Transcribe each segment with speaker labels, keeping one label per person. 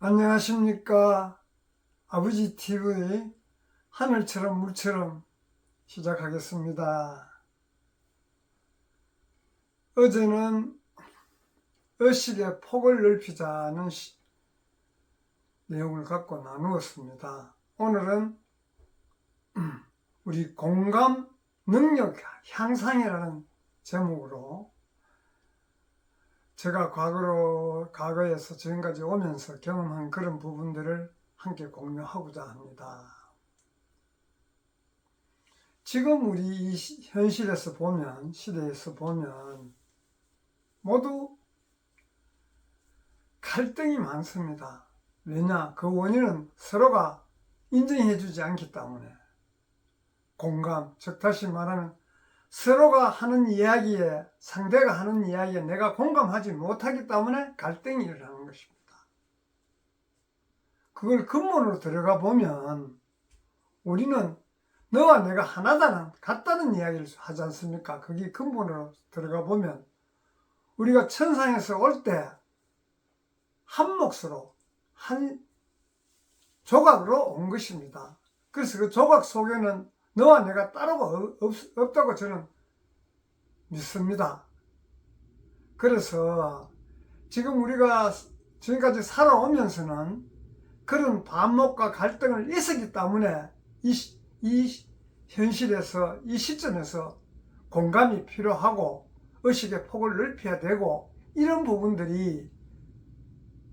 Speaker 1: 안녕하십니까. 아버지 TV 하늘처럼 물처럼 시작하겠습니다. 어제는 의식의 폭을 넓히자는 내용을 갖고 나누었습니다. 오늘은 우리 공감 능력 향상이라는 제목으로 제가 과거에서 지금까지 오면서 경험한 그런 부분들을 함께 공유하고자 합니다. 지금 우리 이 현실에서 보면, 시대에서 보면 모두 갈등이 많습니다. 왜냐? 그 원인은 서로가 인정해주지 않기 때문에. 공감, 즉 다시 말하면 서로가 하는 이야기에, 상대가 하는 이야기에 내가 공감하지 못하기 때문에 갈등이 일어나는 것입니다. 그걸 근본으로 들어가 보면 우리는 너와 내가 하나다는 같다는 이야기를 하지 않습니까? 그게 근본으로 들어가 보면 우리가 천상에서 올 때 한 몫으로 한 조각으로 온 것입니다. 그래서 그 조각 속에는 너와 내가 따로가 없다고 저는 믿습니다. 그래서 지금 우리가 지금까지 살아오면서는 그런 반목과 갈등을 있었기 때문에 이 현실에서, 이 시점에서 공감이 필요하고 의식의 폭을 넓혀야 되고, 이런 부분들이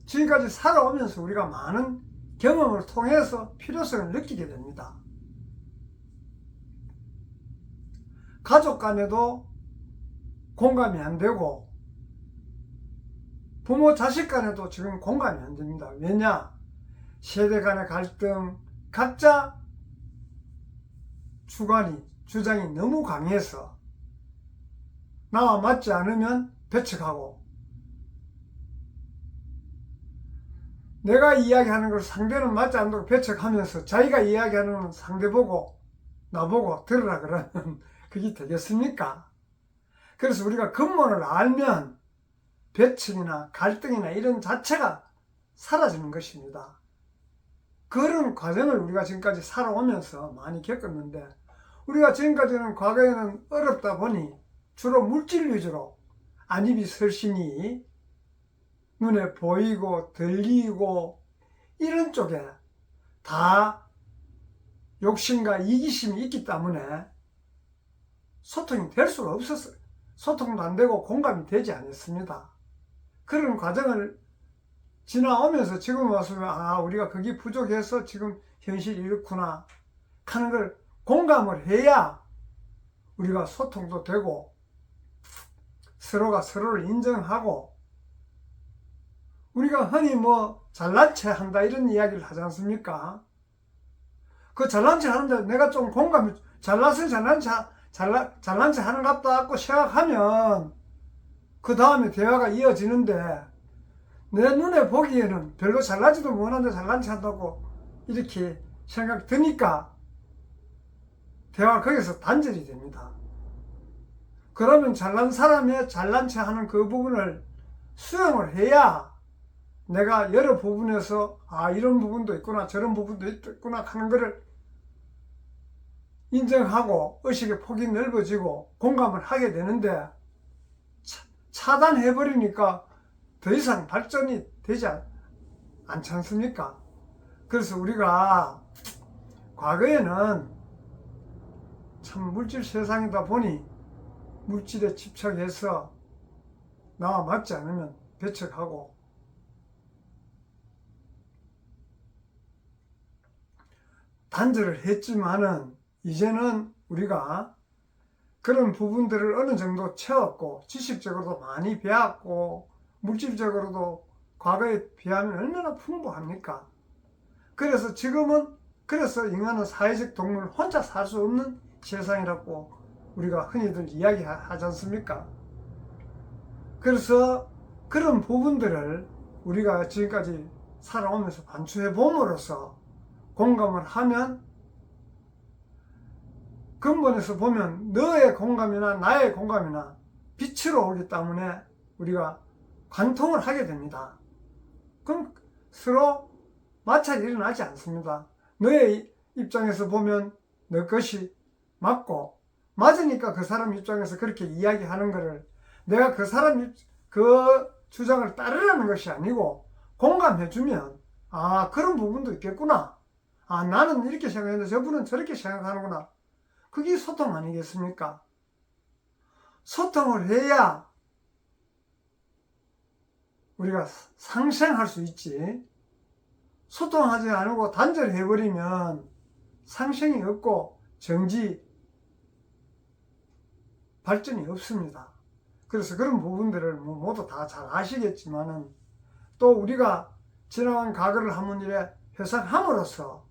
Speaker 1: 지금까지 살아오면서 우리가 많은 경험을 통해서 필요성을 느끼게 됩니다. 가족 간에도 공감이 안 되고 부모 자식 간에도 지금 공감이 안 됩니다. 왜냐? 세대 간의 갈등, 각자 주장이 너무 강해서 나와 맞지 않으면 배척하고, 내가 이야기하는 걸 상대는 맞지 않도록 배척하면서 자기가 이야기하는 건 상대 보고 나보고 들으라 그러면 그게 되겠습니까? 그래서 우리가 근본을 알면 배척이나 갈등이나 이런 자체가 사라지는 것입니다. 그런 과정을 우리가 지금까지 살아오면서 많이 겪었는데, 우리가 지금까지는 과거에는 어렵다 보니 주로 물질 위주로 안입이 설신이 눈에 보이고 들리고 이런 쪽에 다 욕심과 이기심이 있기 때문에 소통이 될 수가 없었어요. 소통도 안 되고 공감이 되지 않았습니다. 그런 과정을 지나오면서 지금 와서 우리가 그게 부족해서 지금 현실이 이렇구나 하는 걸 공감을 해야 우리가 소통도 되고 서로가 서로를 인정하고, 우리가 흔히 잘난 체 한다 이런 이야기를 하지 않습니까? 그 잘난 체 하는데 내가 좀 공감이, 잘나서 잘난 체 하는 것 같다 하고 생각하면 그 다음에 대화가 이어지는데, 내 눈에 보기에는 별로 잘나지도 못하는데 잘난 체 한다고 이렇게 생각 드니까 대화가 거기서 단절이 됩니다. 그러면 잘난 사람의 잘난 체 하는 그 부분을 수용을 해야 내가 여러 부분에서 이런 부분도 있구나 저런 부분도 있구나 하는 것을 인정하고 의식의 폭이 넓어지고 공감을 하게 되는데, 차단해버리니까 더 이상 발전이 되지 않지 않습니까? 그래서 우리가 과거에는 참 물질 세상이다 보니 물질에 집착해서 나와 맞지 않으면 배척하고, 단절을 했지만은 이제는 우리가 그런 부분들을 어느 정도 채웠고 지식적으로도 많이 배웠고 물질적으로도 과거에 비하면 얼마나 풍부합니까? 그래서 지금은 인간은 사회적 동물, 혼자 살 수 없는 세상이라고 우리가 흔히들 이야기하지 않습니까? 그래서 그런 부분들을 우리가 지금까지 살아오면서 반추해 봄으로써 공감을 하면, 근본에서 보면 너의 공감이나 나의 공감이나 빛으로 오기 때문에 우리가 관통을 하게 됩니다. 그럼 서로 마찰이 일어나지 않습니다. 너의 입장에서 보면 너 것이 맞고, 맞으니까 그 사람 입장에서 그렇게 이야기하는 거를 내가 그 사람 그 주장을 따르라는 것이 아니고 공감해주면, 아, 그런 부분도 있겠구나. 아, 나는 이렇게 생각했는데 저분은 저렇게 생각하는구나. 그게 소통 아니겠습니까? 소통을 해야 우리가 상생할 수 있지. 소통하지 않고 단절해버리면 상생이 없고 정지, 발전이 없습니다. 그래서 그런 부분들을 모두 다 잘 아시겠지만은, 또 우리가 지나간 과거를 한번 이래 회상함으로써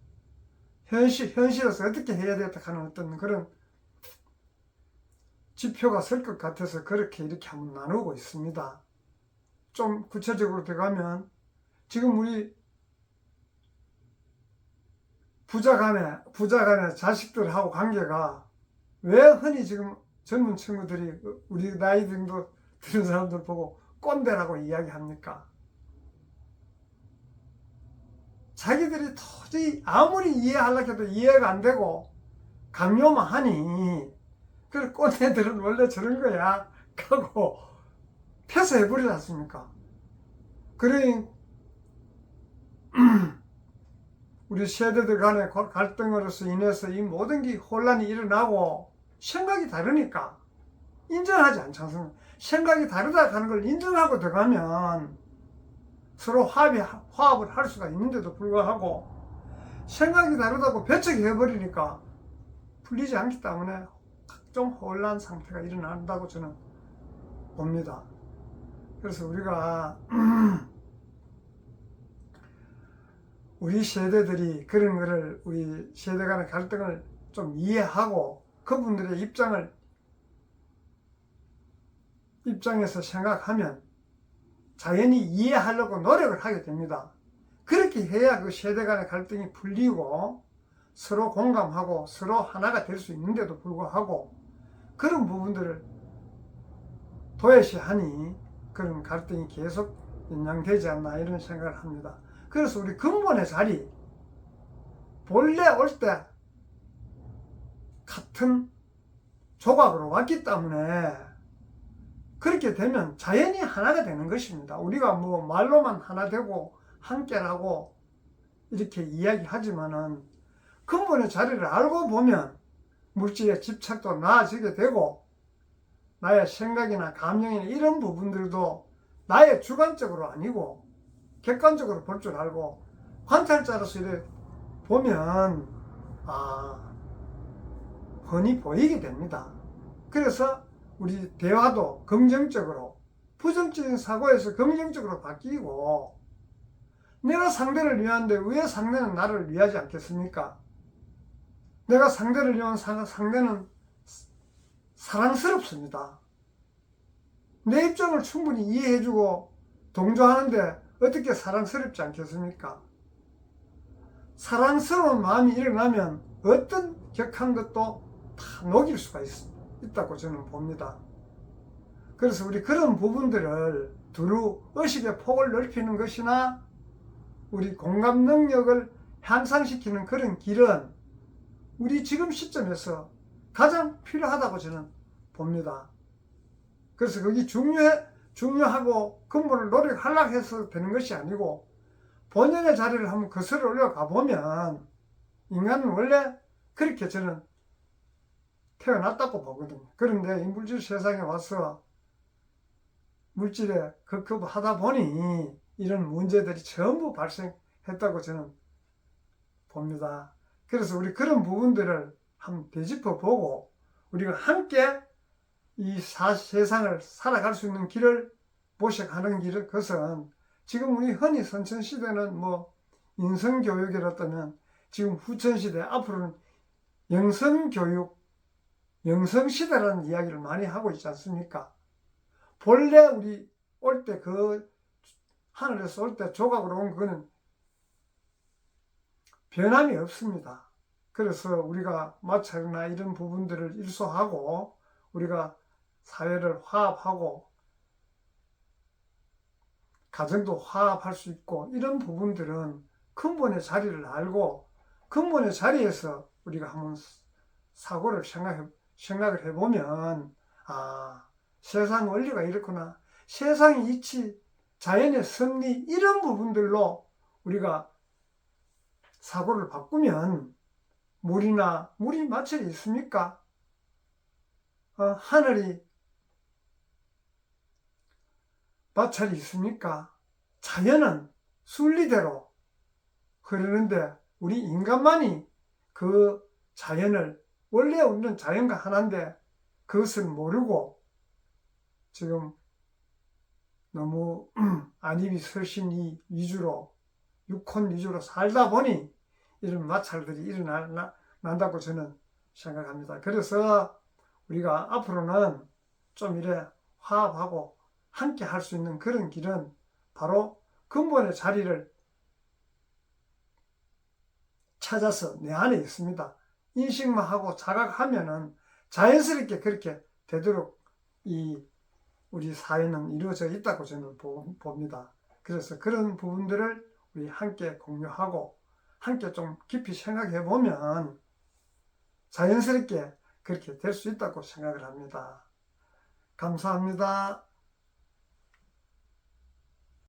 Speaker 1: 현실에서 어떻게 해야 되겠다 하는 어떤 그런 지표가 설 것 같아서 그렇게 이렇게 한번 나누고 있습니다. 좀 구체적으로 들어가면, 지금 우리 부자 간의 자식들하고 관계가 왜 흔히 지금 젊은 친구들이 우리 나이 정도 드는 사람들 보고 꼰대라고 이야기합니까? 자기들이 도저히 아무리 이해하려고 해도 이해가 안 되고 강요만 하니, 그 꼰대들은 원래 저런 거야 하고 폐쇄해버리지 않습니까? 그러니 우리 세대들 간의 갈등으로서 인해서 이 모든 게 혼란이 일어나고, 생각이 다르니까 인정하지 않지 않습니까? 생각이 다르다 하는 걸 인정하고 들어가면 서로 화합을 할 수가 있는데도 불구하고, 생각이 다르다고 배척해버리니까 풀리지 않기 때문에 각종 혼란 상태가 일어난다고 저는 봅니다. 그래서 우리가 우리 세대들이 그런 거를, 우리 세대 간의 갈등을 좀 이해하고 그분들의 입장에서 생각하면 자연히 이해하려고 노력을 하게 됩니다. 그렇게 해야 그 세대 간의 갈등이 풀리고 서로 공감하고 서로 하나가 될 수 있는데도 불구하고 그런 부분들을 도외시하니 그런 갈등이 계속 연장되지 않나, 이런 생각을 합니다. 그래서 우리 근본의 자리, 본래 올 때 같은 조각으로 왔기 때문에 그렇게 되면 자연히 하나가 되는 것입니다. 우리가 뭐 말로만 하나 되고 함께라고 이렇게 이야기하지만은 근본의 자리를 알고 보면 물질의 집착도 나아지게 되고, 나의 생각이나 감정이나 이런 부분들도 나의 주관적으로 아니고 객관적으로 볼 줄 알고, 관찰자로서 이렇게 보면 훤히 보이게 됩니다. 그래서 우리 대화도 긍정적으로, 부정적인 사고에서 긍정적으로 바뀌고, 내가 상대를 위하는데 왜 상대는 나를 위하지 않겠습니까? 내가 상대를 위한 상대는 사랑스럽습니다. 내 입장을 충분히 이해해주고 동조하는데 어떻게 사랑스럽지 않겠습니까? 사랑스러운 마음이 일어나면 어떤 격한 것도 다 녹일 수가 있다고 저는 봅니다. 그래서 우리 그런 부분들을 두루 의식의 폭을 넓히는 것이나 우리 공감 능력을 향상시키는 그런 길은 우리 지금 시점에서 가장 필요하다고 저는 봅니다. 그래서 그게 중요하고 근본을 노력하려고 해서 되는 것이 아니고, 본연의 자리를 한번 거슬러 올라가 보면 인간은 원래 그렇게 저는 태어났다고 보거든요. 그런데 이 물질 세상에 와서 물질에 급급하다 보니 이런 문제들이 전부 발생했다고 저는 봅니다. 그래서 우리 그런 부분들을 한번 되짚어 보고 우리가 함께 이 세상을 살아갈 수 있는 길을 모색하는 것은, 지금 우리 흔히 선천시대는 뭐 인성교육이었다면 지금 후천시대, 앞으로는 영성교육, 영성시대라는 이야기를 많이 하고 있지 않습니까? 본래 우리 올 때 하늘에서 올 때 조각으로 온 그거는 변함이 없습니다. 그래서 우리가 마찰이나 이런 부분들을 일소하고 우리가 사회를 화합하고 가정도 화합할 수 있고, 이런 부분들은 근본의 자리를 알고 근본의 자리에서 우리가 한번 사고를 생각을 해보면, 아, 세상 원리가 이렇구나, 세상의 이치, 자연의 섭리, 이런 부분들로 우리가 사고를 바꾸면, 물이 마찰이 있습니까? 하늘이 마찰이 있습니까? 자연은 순리대로 흐르는데 우리 인간만이 그 자연을, 원래 우리는 자연과 하나인데 그것을 모르고 지금 너무 안입이 설신 위주로, 육혼 위주로 살다 보니 이런 마찰들이 일어난다고 저는 생각합니다. 그래서 우리가 앞으로는 좀 이래 화합하고 함께 할 수 있는 그런 길은 바로 근본의 자리를 찾아서 내 안에 있습니다. 인식만 하고 자각하면은 자연스럽게 그렇게 되도록 우리 사회는 이루어져 있다고 저는 봅니다. 그래서 그런 부분들을 우리 함께 공유하고 함께 좀 깊이 생각해 보면 자연스럽게 그렇게 될 수 있다고 생각을 합니다. 감사합니다.